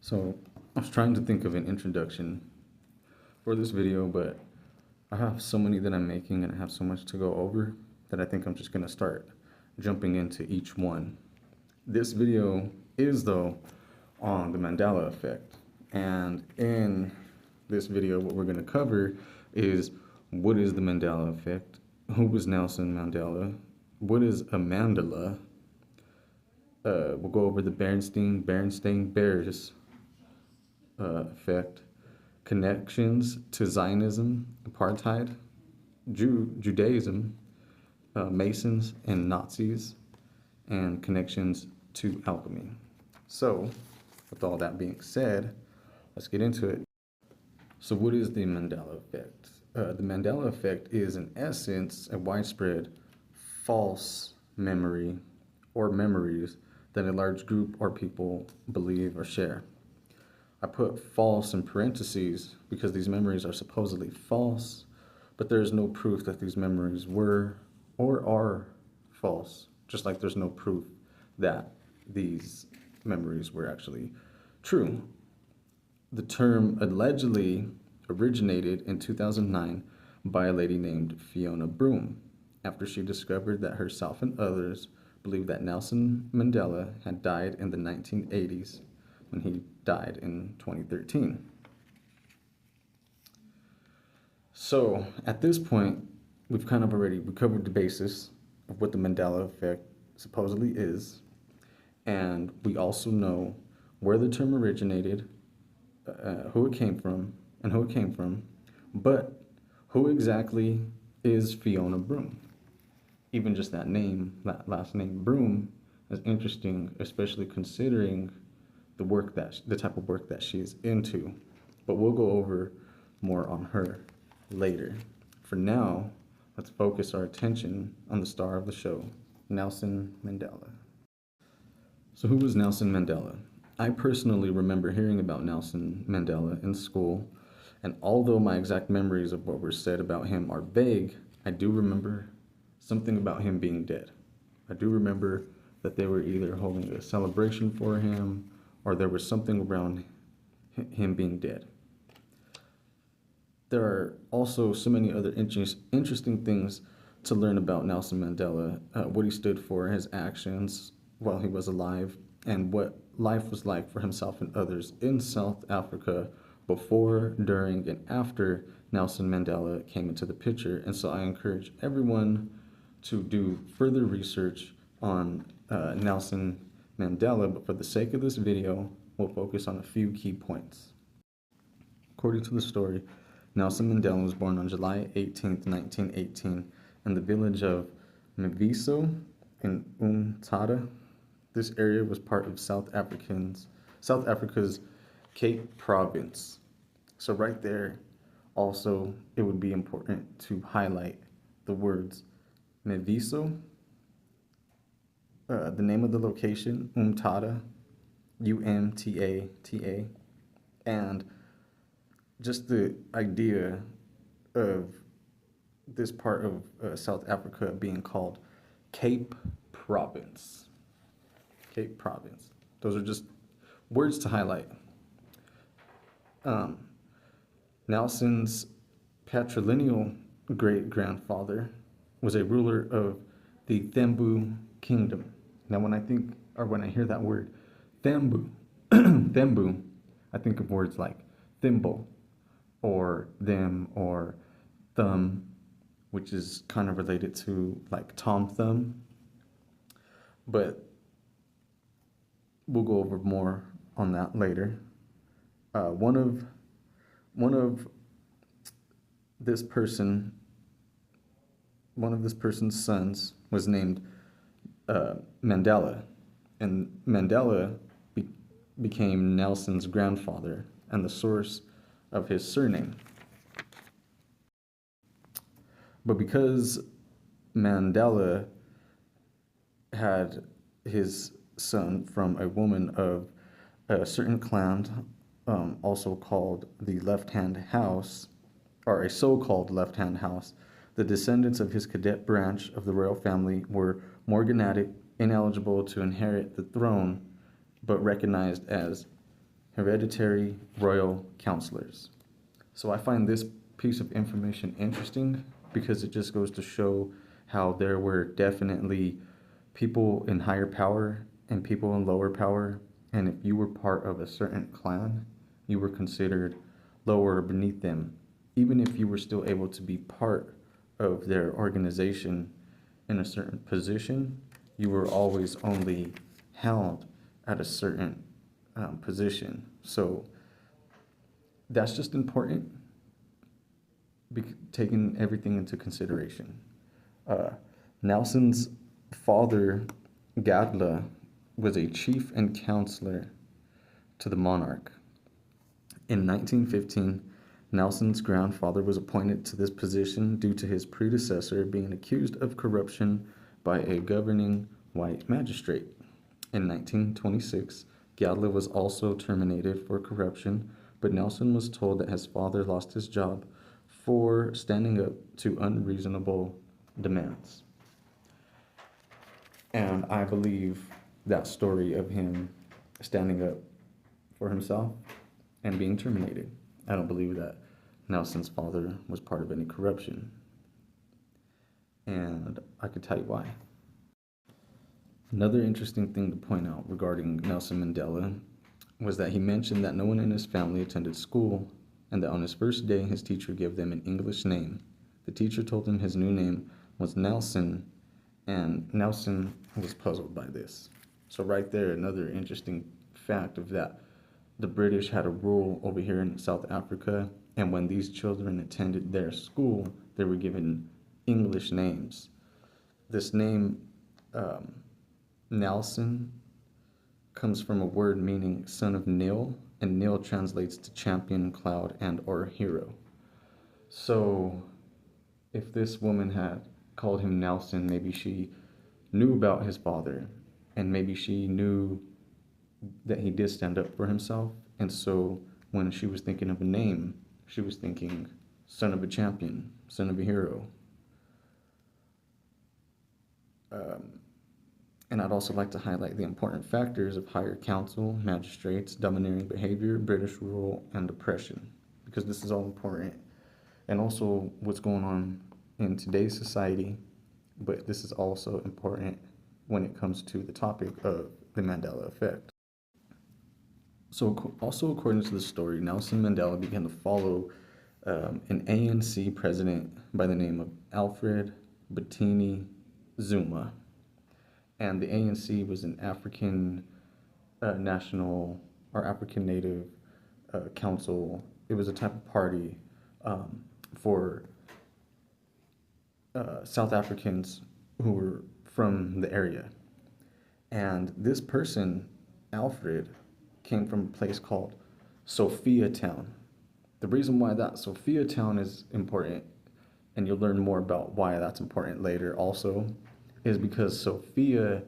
So I was trying to think of an introduction for this video, but I have so many that I'm making and I have so much to go over that I think I'm just going to start jumping into each one. This video is, though, on the Mandela Effect. And in this video, what we're going to cover is what is the Mandela Effect, who was Nelson Mandela, what is a Mandala. We'll go over the Berenstain Bears effect, connections to Zionism, apartheid, Judaism, Masons and Nazis, and connections to alchemy. So, with all that being said, let's get into it. So what is the Mandela Effect? The Mandela Effect is, in essence, a widespread false memory or memories that a large group or people believe or share. I put false in parentheses because these memories are supposedly false, but there is no proof that these memories were or are false, just like there's no proof that these memories were actually true. The term allegedly originated in 2009 by a lady named Fiona Broome, after she discovered that herself and others believed that Nelson Mandela had died in the 1980s when he died in 2013. So at this point, we've kind of already covered the basis of what the Mandela Effect supposedly is, and we also know where the term originated, who it came from, but who exactly is Fiona Broome? Even just that name, that last name, Broome, is interesting, especially considering the type of work that she's into. But we'll go over more on her later. For now, let's focus our attention on the star of the show, Nelson Mandela. So who was Nelson Mandela? I personally remember hearing about Nelson Mandela in school, and although my exact memories of what were said about him are vague, I do remember something about him being dead. I do remember that they were either holding a celebration for him or there was something around him being dead. There are also so many other interesting things to learn about Nelson Mandela, what he stood for, his actions while he was alive, and what life was like for himself and others in South Africa before, during, and after Nelson Mandela came into the picture. And so I encourage everyone to do further research on Nelson Mandela, but for the sake of this video, we'll focus on a few key points. According to the story, Nelson Mandela was born on July 18th, 1918, in the village of Mviso in Umtata. This area was part of South Africa's Cape Province. So right there, also, it would be important to highlight the words Mviso, the name of the location, Umtata, Umtata, and just the idea of this part of South Africa being called Cape Province. Cape Province. Those are just words to highlight. Nelson's patrilineal great-grandfather was a ruler of the Thembu Kingdom. Now, when I hear that word, Thembu, Thembu, I think of words like thimble, or them, or thumb, which is kind of related to like Tom Thumb. But we'll go over more on that later. One of this person's sons was named Mandela, and Mandela became Nelson's grandfather and the source of his surname. But because Mandela had his son from a woman of a certain clan, also called the left-hand house, or a so-called left-hand house, the descendants of his cadet branch of the royal family were morganatic, ineligible to inherit the throne, but recognized as hereditary royal counselors. So I find this piece of information interesting because it just goes to show how there were definitely people in higher power and people in lower power. And if you were part of a certain clan, you were considered lower or beneath them, even if you were still able to be part of their organization in a certain position. You were always only held at a certain position. So that's just important, taking everything into consideration. Nelson's father, Gadla, was a chief and counselor to the monarch. In 1915, Nelson's grandfather was appointed to this position due to his predecessor being accused of corruption by a governing white magistrate. In 1926, Gadla was also terminated for corruption, but Nelson was told that his father lost his job for standing up to unreasonable demands. And I believe that story of him standing up for himself and being terminated. I don't believe that Nelson's father was part of any corruption. And I could tell you why. Another interesting thing to point out regarding Nelson Mandela was that he mentioned that no one in his family attended school and that on his first day his teacher gave them an English name. The teacher told him his new name was Nelson, and Nelson was puzzled by this. So right there, another interesting fact of that the British had a rule over here in South Africa, and when these children attended their school, they were given English names. This name, Nelson, comes from a word meaning son of Nil, and Nil translates to champion, cloud, and or hero. So if this woman had called him Nelson, maybe she knew about his father, and maybe she knew that he did stand up for himself, and so when she was thinking of a name, she was thinking son of a champion, son of a hero. And I'd also like to highlight the important factors of higher council, magistrates, domineering behavior, British rule, and oppression, because this is all important. And also what's going on in today's society, but this is also important when it comes to the topic of the Mandela Effect. So also according to the story, Nelson Mandela began to follow an ANC president by the name of Alfred Bettini Zuma. And the ANC was an African national or African native council. It was a type of party for South Africans who were from the area. And this person, Alfred, came from a place called Sophia Town. The reason why that Sophia Town is important, and you'll learn more about why that's important later also, is because Sophia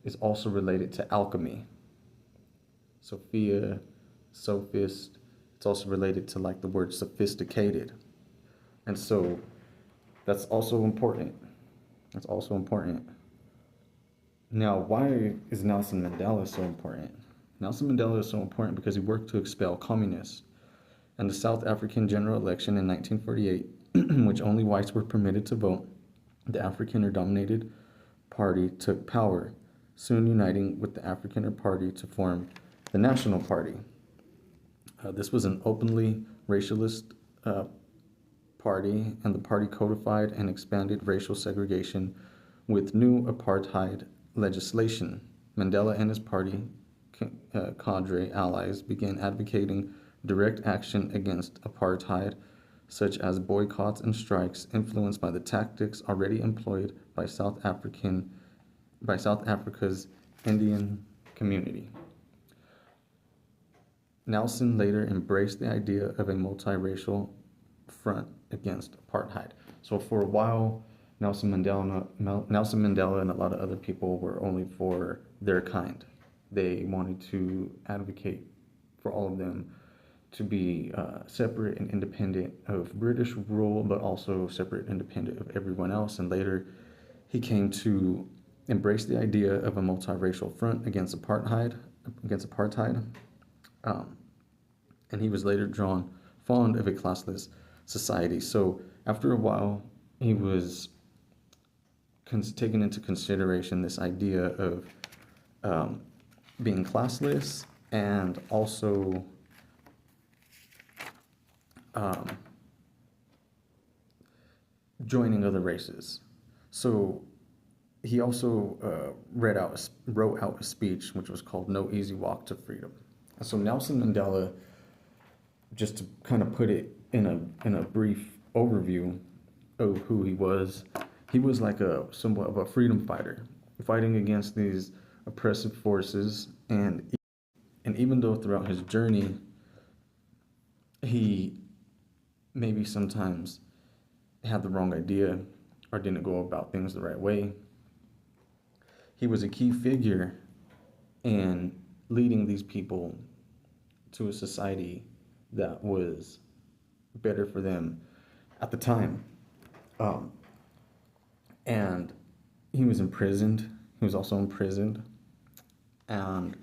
is also related to alchemy. Sophia, sophist, it's also related to like the word sophisticated. And so that's also important. That's also important. Now, why is Nelson Mandela so important? Nelson Mandela is so important because he worked to expel communists. And the South African general election in 1948, in which only whites were permitted to vote, the Afrikaner-dominated party took power, soon uniting with the Afrikaner Party to form the National Party. This was an openly racialist party, and the party codified and expanded racial segregation with new apartheid legislation. Mandela and his party cadre allies began advocating direct action against apartheid, such as boycotts and strikes influenced by the tactics already employed by South Africa's Indian community. Nelson later embraced the idea of a multiracial front against apartheid. So for a while, Nelson Mandela and a lot of other people were only for their kind. They wanted to advocate for all of them to be separate and independent of British rule, but also separate and independent of everyone else. And later, he came to embrace the idea of a multiracial front against apartheid. and he was later drawn fond of a classless society. So after a while, he was taking into consideration this idea of um, being classless and also um, joining other races. So he also wrote out a speech which was called "No Easy Walk to Freedom." And so Nelson Mandela, just to kind of put it in a brief overview of who he was like a somewhat of a freedom fighter, fighting against these oppressive forces, and even though throughout his journey he maybe sometimes had the wrong idea or didn't go about things the right way, he was a key figure in leading these people to a society that was better for them at the time. Um, and he was imprisoned. He was also imprisoned. And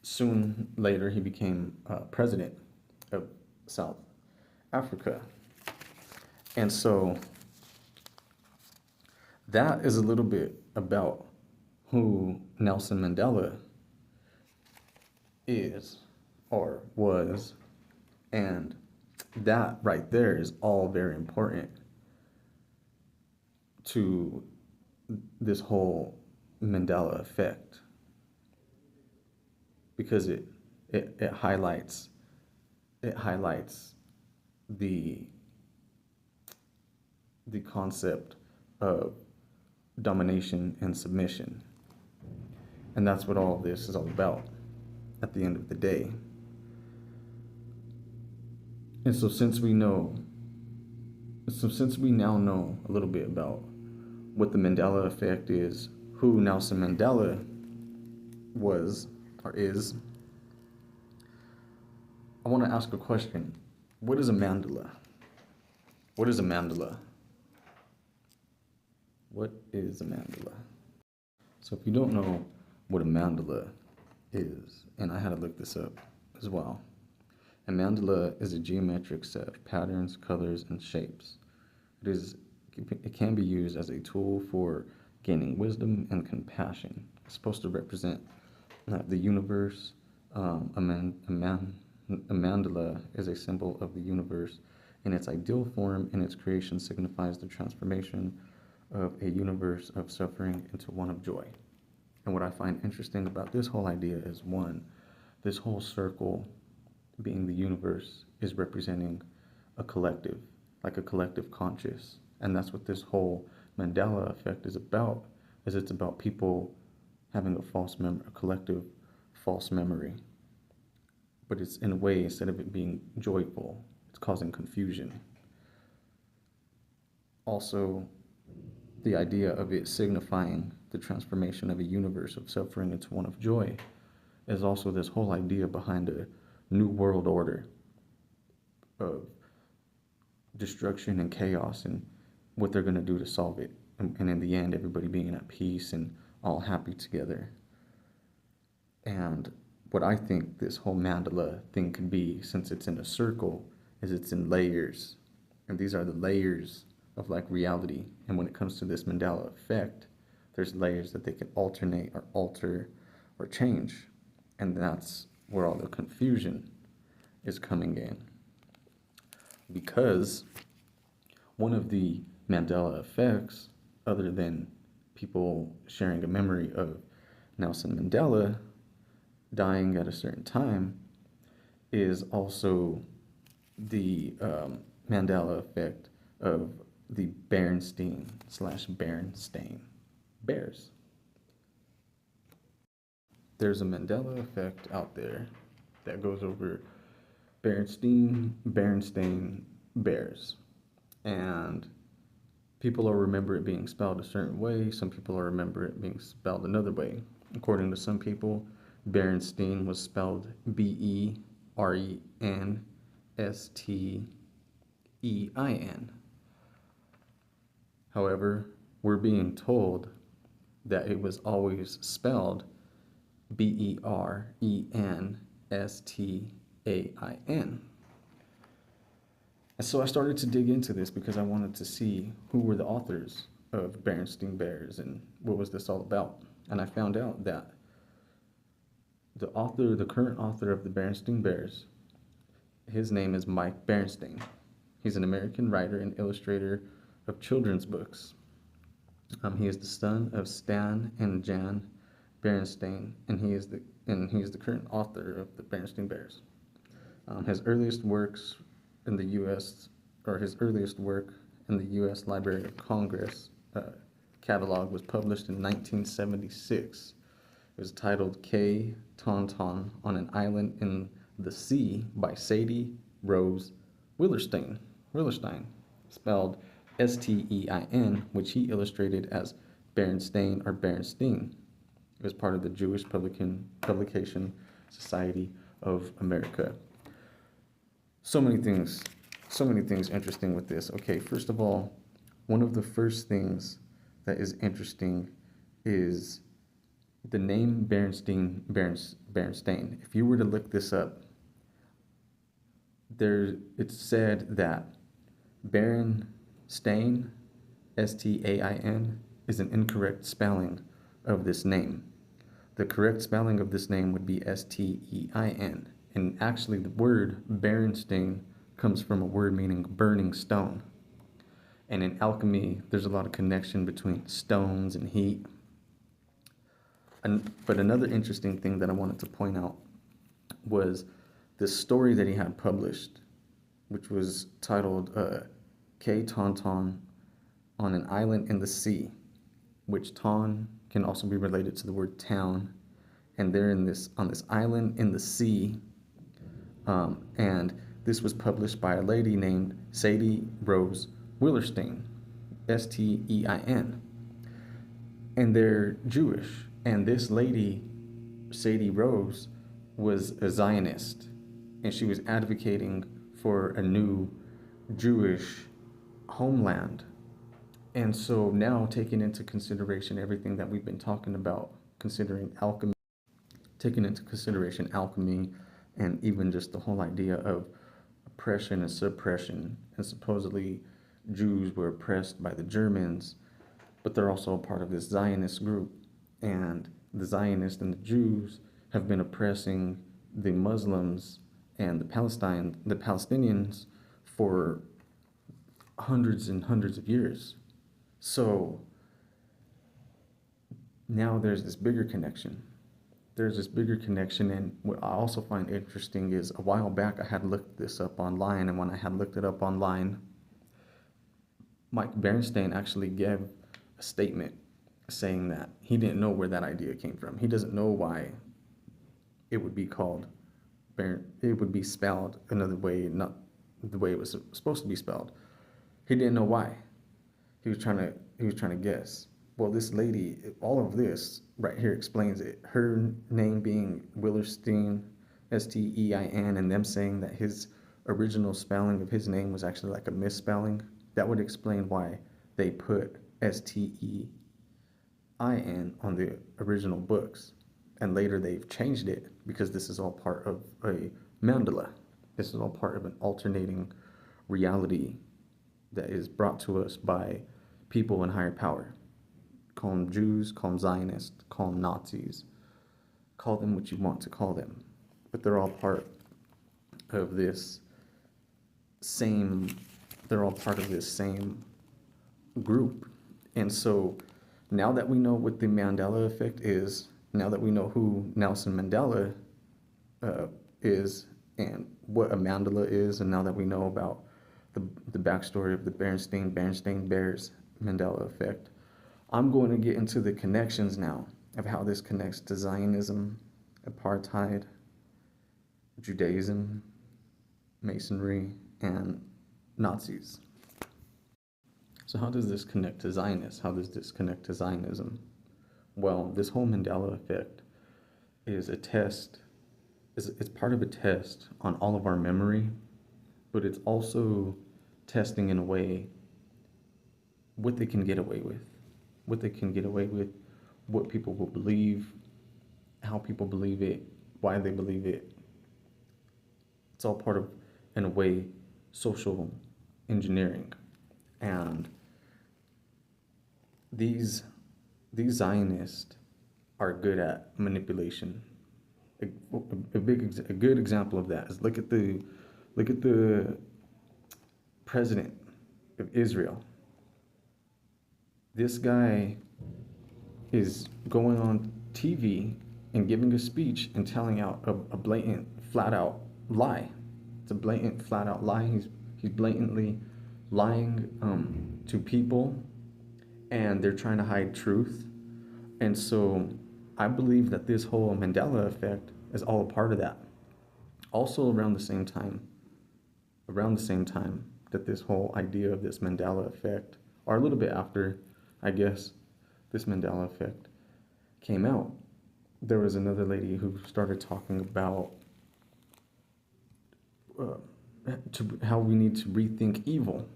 soon later, he became president of South Africa. And so that is a little bit about who Nelson Mandela is or was. And that right there is all very important to this whole Mandela effect, because it highlights the concept of domination and submission. And that's what all of this is all about at the end of the day. And so since we now know a little bit about what the Mandela effect is, who Nelson Mandela was or is, I want to ask a question. What is a mandala? What is a mandala? What is a mandala? So if you don't know what a mandala is, and I had to look this up as well, a mandala is a geometric set of patterns, colors, and shapes. It can be used as a tool for gaining wisdom and compassion. It's supposed to represent the universe. A mandala is a symbol of the universe. In its ideal form, in its creation, signifies the transformation of a universe of suffering into one of joy. And what I find interesting about this whole idea is, one, this whole circle being the universe is representing a collective, like a collective conscious. And that's what this whole Mandela effect is about, is it's about people having a collective false memory. But it's in a way, instead of it being joyful, it's causing confusion. Also, the idea of it signifying the transformation of a universe of suffering into one of joy is also this whole idea behind a new world order of destruction and chaos and what they're going to do to solve it. And in the end, everybody being at peace and all happy together. And what I think this whole mandala thing could be, since it's in a circle, is it's in layers. And these are the layers of like reality. And when it comes to this Mandela effect, there's layers that they can alternate or alter or change. And that's where all the confusion is coming in. Because one of the Mandela effects, other than people sharing a memory of Nelson Mandela dying at a certain time, is also the Mandela effect of the Berenstain Bears. There's a Mandela effect out there that goes over Berenstain Bears. And people will remember it being spelled a certain way. Some people will remember it being spelled another way. According to some people, Berenstain was spelled Berenstein. However, we're being told that it was always spelled Berenstein. S-T-A-I-N. And so I started to dig into this because I wanted to see who were the authors of Berenstain Bears and what was this all about. And I found out that the current author of the Berenstain Bears, his name is Mike Berenstain. He's an American writer and illustrator of children's books. He is the son of Stan and Jan Berenstain, and he is the current author of the Berenstain Bears. His earliest works in the U.S. or his earliest work in the U.S. Library of Congress catalog was published in 1976. It was titled K. Tauntaun on an Island in the Sea by Sadie Rose Willerstein, spelled Stein, which he illustrated as Berenstain or Berenstein. It was part of the Jewish Publication Society of America. So many things interesting with this. Okay, first of all, one of the first things that is interesting is the name Berenstain. If you were to look this up, it's said that Berenstain, S-T-A-I-N, is an incorrect spelling of this name. The correct spelling of this name would be S-T-E-I-N. And actually the word Berenstain comes from a word meaning burning stone. And in alchemy, there's a lot of connection between stones and heat. But another interesting thing that I wanted to point out was this story that he had published, which was titled K. Tauntaun on an Island in the Sea, which taun can also be related to the word town. And they're on this island in the sea. And this was published by a lady named Sadie Rose Willerstein, S-T-E-I-N. And they're Jewish. And this lady, Sadie Rose, was a Zionist. And she was advocating for a new Jewish homeland. And so now, taking into consideration everything that we've been talking about, taking into consideration alchemy, and even just the whole idea of oppression and suppression, and supposedly Jews were oppressed by the Germans, but they're also a part of this Zionist group, and the Zionists and the Jews have been oppressing the Muslims and the Palestinians for hundreds and hundreds of years. So now there's this bigger connection. And what I also find interesting is a while back I had looked this up online, and when I had looked it up online, Mike Berenstain actually gave a statement saying that he didn't know where that idea came from. He doesn't know why it would be called, it would be spelled another way, not the way it was supposed to be spelled. He didn't know why. He was trying to guess. Well, this lady, all of this right here explains it. Her name being Willerstein, S-T-E-I-N, and them saying that his original spelling of his name was actually like a misspelling. That would explain why they put S-T-E-I-N on the original books. And later they've changed it because this is all part of a Mandala. This is all part of an alternating reality that is brought to us by people in higher power. Call them Jews, call them Zionists, call them Nazis, call them what you want to call them. But they're all part of this same group. And so now that we know what the Mandela Effect is, now that we know who Nelson Mandela is and what a Mandala is, and now that we know about the backstory of the Berenstain Bears Mandela Effect, I'm going to get into the connections now of how this connects to Zionism, apartheid, Judaism, Masonry, and Nazis. So how does this connect to Zionists? How does this connect to Zionism? Well, this whole Mandela Effect is a test, it's part of a test on all of our memory, but it's also testing in a way what they can get away with. What people will believe, how people believe it, why they believe it. It's all part of, in a way, social engineering. And these Zionists are good at manipulation. A good example of that is look at the president of Israel. This guy is going on TV and giving a speech and telling out a blatant, flat out lie. It's a blatant, flat out lie. He's blatantly lying to people, and they're trying to hide truth. And so I believe that this whole Mandela effect is all a part of that. Also around the same time that this whole idea of this Mandela effect, or a little bit after, I guess, this Mandela effect came out, there was another lady who started talking about how we need to rethink evil.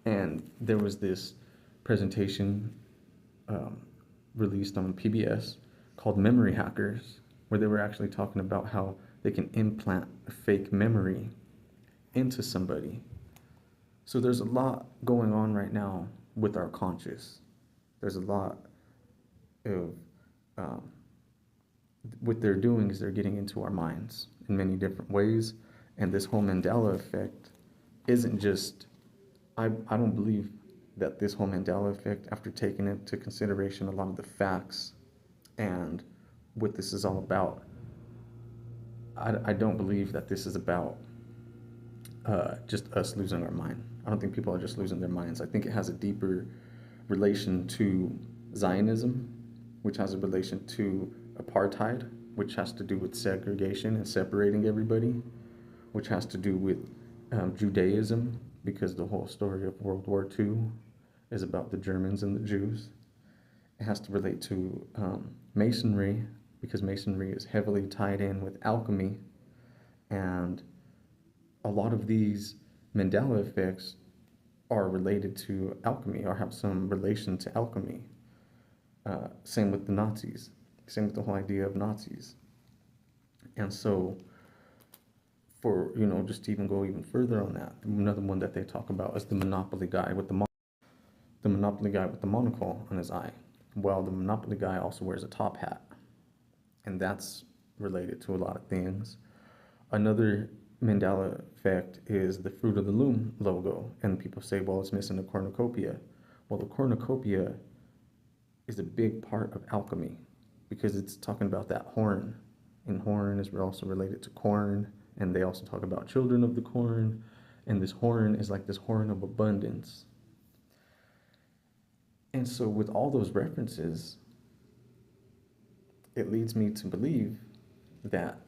And there was this presentation released on PBS called Memory Hackers, where they were actually talking about how they can implant a fake memory into somebody. So there's a lot going on right now with our conscious. There's a lot of what they're doing is they're getting into our minds in many different ways. And this whole Mandela effect isn't just, I don't believe that this whole Mandela effect, after taking into consideration a lot of the facts and what this is all about, I don't believe that this is about just us losing our mind. I don't think people are just losing their minds. I think it has a deeper relation to Zionism, which has a relation to apartheid, which has to do with segregation and separating everybody, which has to do with Judaism, because the whole story of World War II is about the Germans and the Jews. It has to relate to Masonry, because Masonry is heavily tied in with alchemy. And a lot of these Mandela effects are related to alchemy or have some relation to alchemy. Same with the Nazis. Same with the whole idea of Nazis. And so, for, just to even go even further on that, another one that they talk about is the Monopoly guy with the Monopoly guy with the monocle on his eye. Well, the Monopoly guy also wears a top hat, and that's related to a lot of things. Another Mandela effect is the Fruit of the Loom logo, and people say, well, it's missing a cornucopia. Well, the cornucopia is a big part of alchemy, because it's talking about that horn, and horn is also related to corn, and they also talk about children of the corn, and this horn is like this horn of abundance. And so with all those references, it leads me to believe that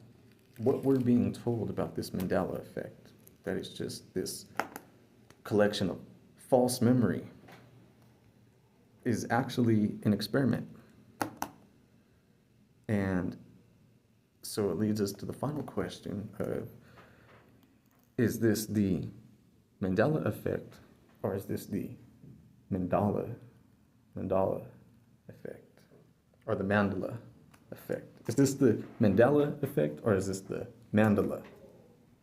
what we're being told about this Mandela effect, that it's just this collection of false memory, is actually an experiment. And so it leads us to the final question of, is this the Mandela effect, or is this the Mandala effect, or the Mandela effect? Is this the Mandela effect, or is this the Mandala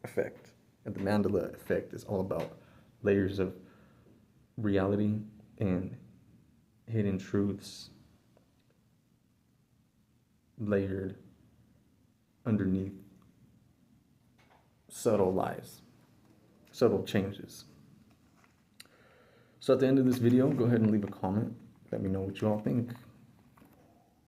effect? And the Mandela effect is all about layers of reality and hidden truths layered underneath subtle lies, subtle changes. So at the end of this video, go ahead and leave a comment. Let me know what you all think.